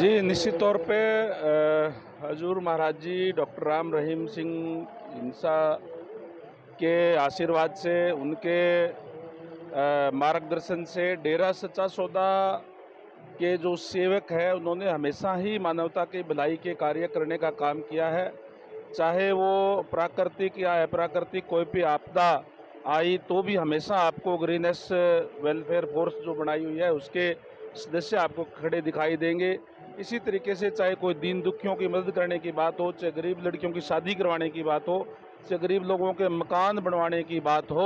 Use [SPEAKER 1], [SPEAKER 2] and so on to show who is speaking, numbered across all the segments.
[SPEAKER 1] जी, निश्चित तौर पे हजूर महाराज जी डॉक्टर राम रहीम सिंह इंसा के आशीर्वाद से, उनके मार्गदर्शन से डेरा सच्चा सौदा के जो सेवक हैं, उन्होंने हमेशा ही मानवता की भलाई के कार्य करने का काम किया है। चाहे वो प्राकृतिक या अप्राकृतिक कोई भी आपदा आई तो भी हमेशा आपको ग्रीनेस वेलफेयर फोर्स जो बनाई हुई है उसके सदस्य आपको खड़े दिखाई देंगे। इसी तरीके से चाहे कोई दीन दुखियों की मदद करने की बात हो, चाहे गरीब लड़कियों की शादी करवाने की बात हो, चाहे गरीब लोगों के मकान बनवाने की बात हो,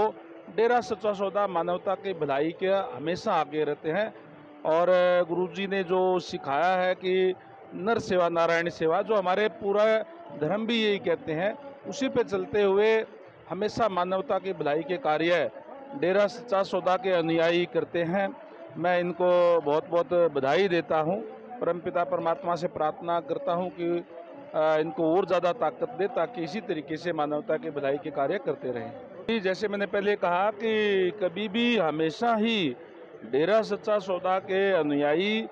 [SPEAKER 1] डेरा सच्चा सौदा मानवता की भलाई के हमेशा आगे रहते हैं। और गुरुजी ने जो सिखाया है कि नर सेवा नारायण सेवा, जो हमारे पूरा धर्म भी यही कहते हैं, उसी पे चलते हुए हमेशा मानवता की भलाई के कार्य डेरा सच्चा सौदा के अनुयायी करते हैं। मैं इनको बहुत बहुत बधाई देता हूँ। परमपिता परमात्मा से प्रार्थना करता हूँ कि इनको और ज़्यादा ताकत दे ताकि इसी तरीके से मानवता की भलाई के कार्य करते रहें। जैसे मैंने पहले कहा कि कभी भी हमेशा ही डेरा सच्चा सौदा के अनुयायी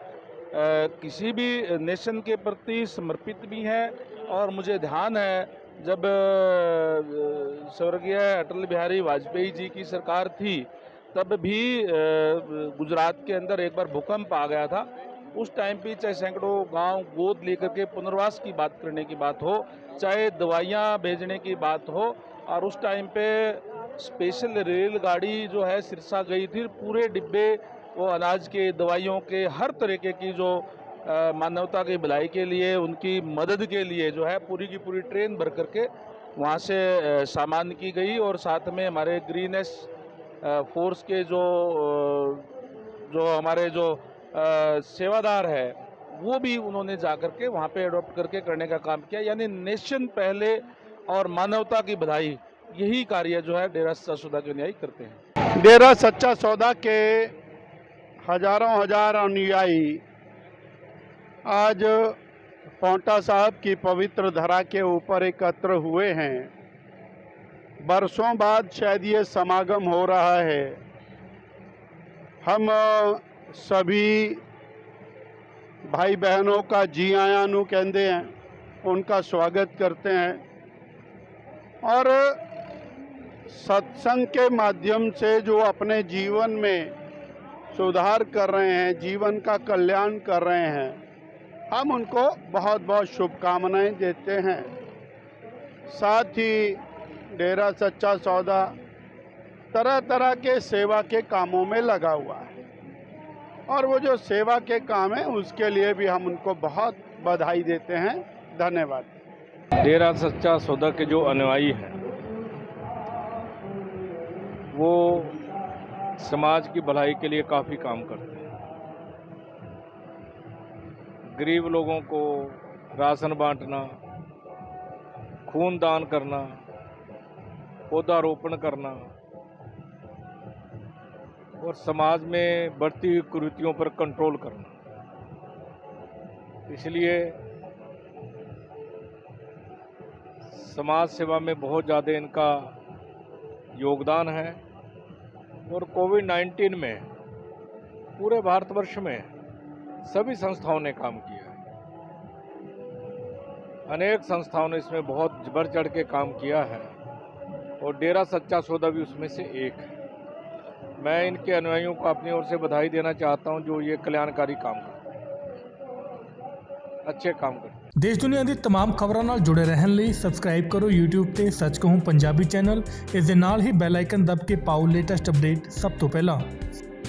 [SPEAKER 1] किसी भी नेशन के प्रति समर्पित भी हैं। और मुझे ध्यान है जब स्वर्गीय अटल बिहारी वाजपेयी जी की सरकार थी तब भी गुजरात के अंदर एक बार भूकंप आ गया था। उस टाइम पे चाहे सैकड़ों गांव गोद लेकर के पुनर्वास की बात करने की बात हो, चाहे दवाइयाँ भेजने की बात हो, और उस टाइम पे स्पेशल रेलगाड़ी जो है सिरसा गई थी, पूरे डिब्बे वो अनाज के, दवाइयों के, हर तरीके की जो मानवता की भलाई के लिए, उनकी मदद के लिए जो है पूरी की पूरी ट्रेन भर करके वहाँ से सामान की गई। और साथ में हमारे ग्रीनेस फोर्स के जो हमारे जो सेवादार है वो भी उन्होंने जा करके वहाँ पे अडॉप्ट करके करने का काम किया। यानी नेशन पहले और मानवता की भलाई, यही कार्य जो है डेरा सच्चा सौदा के अनुयायी करते हैं।
[SPEAKER 2] डेरा सच्चा सौदा के हजारों हजार अनुयायी आज पांवटा साहब की पवित्र धरा के ऊपर एकत्र हुए हैं। बरसों बाद शायद ये समागम हो रहा है। हम सभी भाई बहनों का जी आयां नूं कहते हैं, उनका स्वागत करते हैं और सत्संग के माध्यम से जो अपने जीवन में सुधार कर रहे हैं, जीवन का कल्याण कर रहे हैं, हम उनको बहुत बहुत शुभकामनाएं देते हैं। साथ ही डेरा सच्चा सौदा तरह तरह के सेवा के कामों में लगा हुआ है और वो जो सेवा के काम है उसके लिए भी हम उनको बहुत बधाई देते हैं। धन्यवाद।
[SPEAKER 3] डेरा सच्चा सौदा के जो अनुयायी हैं वो समाज की भलाई के लिए काफ़ी काम करते हैं। गरीब लोगों को राशन बांटना, खून दान करना, पौधारोपण करना और समाज में बढ़ती हुई कुरीतियों पर कंट्रोल करना। इसलिए समाज सेवा में बहुत ज़्यादा इनका योगदान है। और कोविड-19 में पूरे भारतवर्ष में सभी संस्थाओं ने काम किया है। अनेक संस्थाओं ने इसमें बहुत बढ़ चढ़ के काम किया है और डेरा सच्चा सौदा भी उसमें से एक है। मैं इनके अनुयायियों को अपनी ओर से बधाई देना चाहता हूं जो ये कल्याणकारी काम करते हैं, अच्छे काम करते हैं।
[SPEAKER 4] देश दुनिया ਦੀ तमाम ਖਬਰਾਂ ਨਾਲ ਜੁੜੇ ਰਹਿਣ ਲਈ ਸਬਸਕ੍ਰਾਈਬ ਕਰੋ YouTube ਤੇ ਸੱਚ ਕਹੂੰ ਪੰਜਾਬੀ ਚੈਨਲ। ਇਸ ਦੇ ਨਾਲ ਹੀ ਬੈਲ ਆਈਕਨ ਦਬ ਕੇ ਪਾਓ ਲੇਟੈਸਟ ਅਪਡੇਟ ਸਭ ਤੋਂ ਪਹਿਲਾਂ।